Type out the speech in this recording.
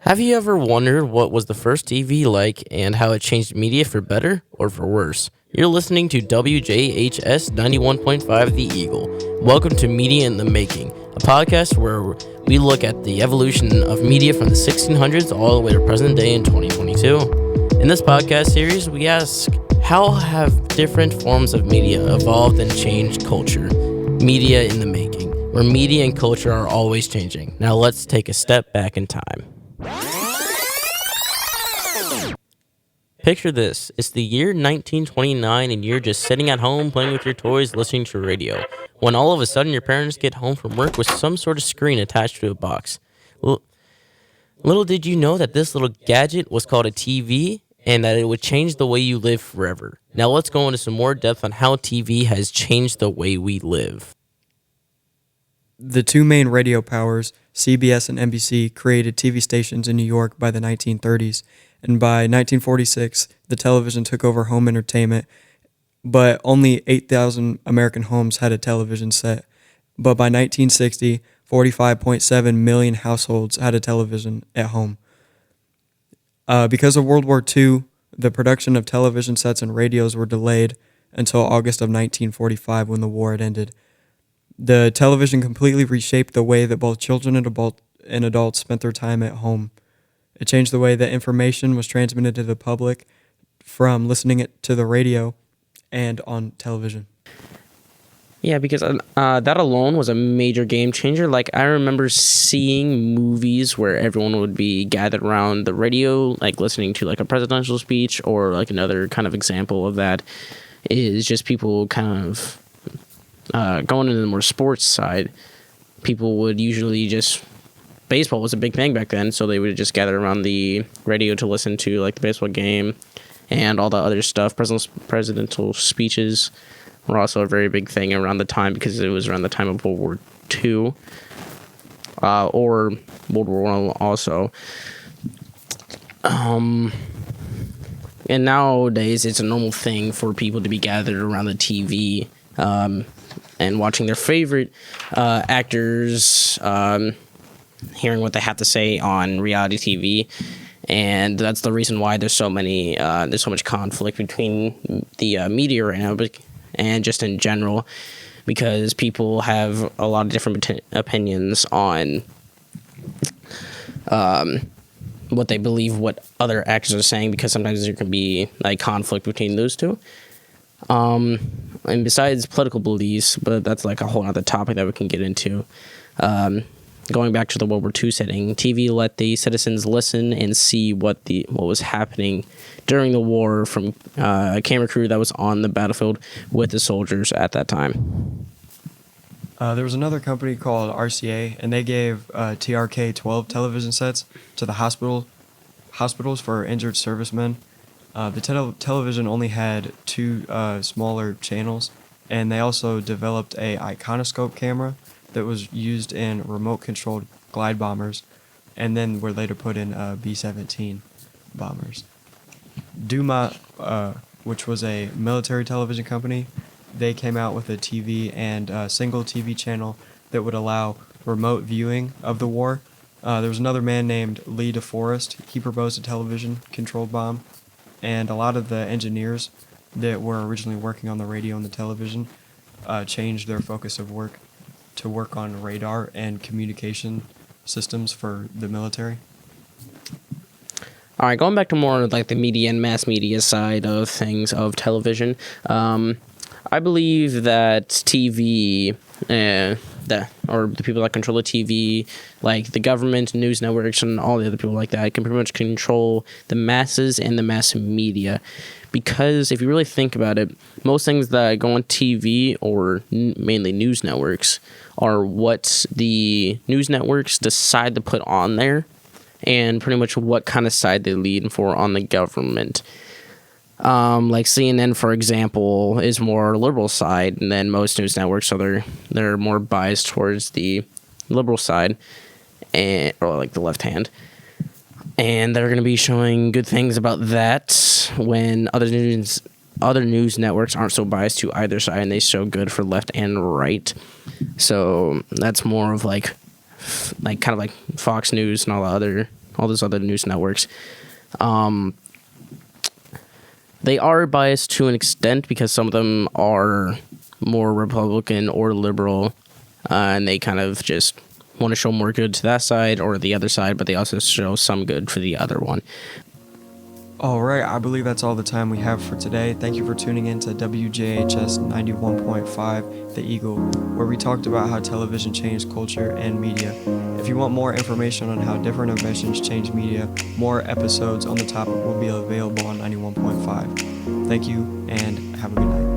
Have you ever wondered what was the first TV like and how it changed media for better or for worse? You're listening to WJHS 91.5 The Eagle. Welcome to Media in the Making, a podcast where we look at the evolution of media from the 1600s all the way to present day in 2022. In this podcast series, we ask, how have different forms of media evolved and changed culture? Media in the Making, where media and culture are always changing. Now let's take a step back in time. Picture this. It's the year 1929 and you're just sitting at home playing with your toys, listening to radio, when all of a sudden your parents get home from work with some sort of screen attached to a box. Little did you know that this little gadget was called a TV and that it would change the way you live forever. Now let's go into some more depth on how TV has changed the way we live. The two main radio powers, CBS and NBC, created TV stations in New York by the 1930s, and by 1946, the television took over home entertainment, but only 8,000 American homes had a television set. But by 1960, 45.7 million households had a television at home. Because of World War II, the production of television sets and radios were delayed until August of 1945 when the war had ended. The television completely reshaped the way that both children and adults spent their time at home. It changed the way that information was transmitted to the public from listening it to the radio and on television. Yeah, because that alone was a major game changer. Like, I remember seeing movies where everyone would be gathered around the radio, like listening to like a presidential speech, or like another kind of example of that is just people kind of going into the more sports side. People would usually just, baseball was a big thing back then, so they would just gather around the radio to listen to like the baseball game and all the other stuff. Presidential speeches were also a very big thing around the time because it was around the time of World War II or World War I also. And nowadays it's a normal thing for people to be gathered around the TV and watching their favorite actors, hearing what they have to say on reality TV, and that's the reason why there's so much conflict between the media right now, and just in general, because people have a lot of different opinions on what they believe what other actors are saying, because sometimes there can be like conflict between those two. And besides political beliefs, but that's like a whole other topic that we can get into. Going back to the World War II setting, TV let the citizens listen and see what was happening during the war from a camera crew that was on the battlefield with the soldiers at that time. There was another company called RCA, and they gave TRK-12 television sets to the hospitals for injured servicemen. The television only had two smaller channels, and they also developed a iconoscope camera that was used in remote-controlled glide bombers, and then were later put in B-17 bombers. Duma, which was a military television company, they came out with a TV and a single TV channel that would allow remote viewing of the war. There was another man named Lee DeForest. He proposed a television-controlled bomb, and a lot of the engineers that were originally working on the radio and the television changed their focus of work to work on radar and communication systems for the military. All right, going back to more like the media and mass media side of things of television, I believe that TV, or the people that control the TV, like the government, news networks, and all the other people like that, can pretty much control the masses and the mass media. Because if you really think about it, most things that go on TV, or mainly news networks, are what the news networks decide to put on there, and pretty much what kind of side they lean for on the government. Like CNN, for example, is more liberal side than most news networks, so they're more biased towards the liberal side, or like the left hand. And they're going to be showing good things about that when other news networks aren't so biased to either side, and they show good for left and right. So that's more of like kind of like Fox News and all the other all those other news networks. They are biased to an extent because some of them are more Republican or liberal, and they kind of just want to show more good to that side or the other side, but they also show some good for the other one. All right, I believe that's all the time we have for today. Thank you for tuning in to WJHS 91.5 The Eagle, where we talked about how television changed culture and media. If you want more information on how different inventions change media, more episodes on the topic will be available on 91.5. Thank you, and have a good night.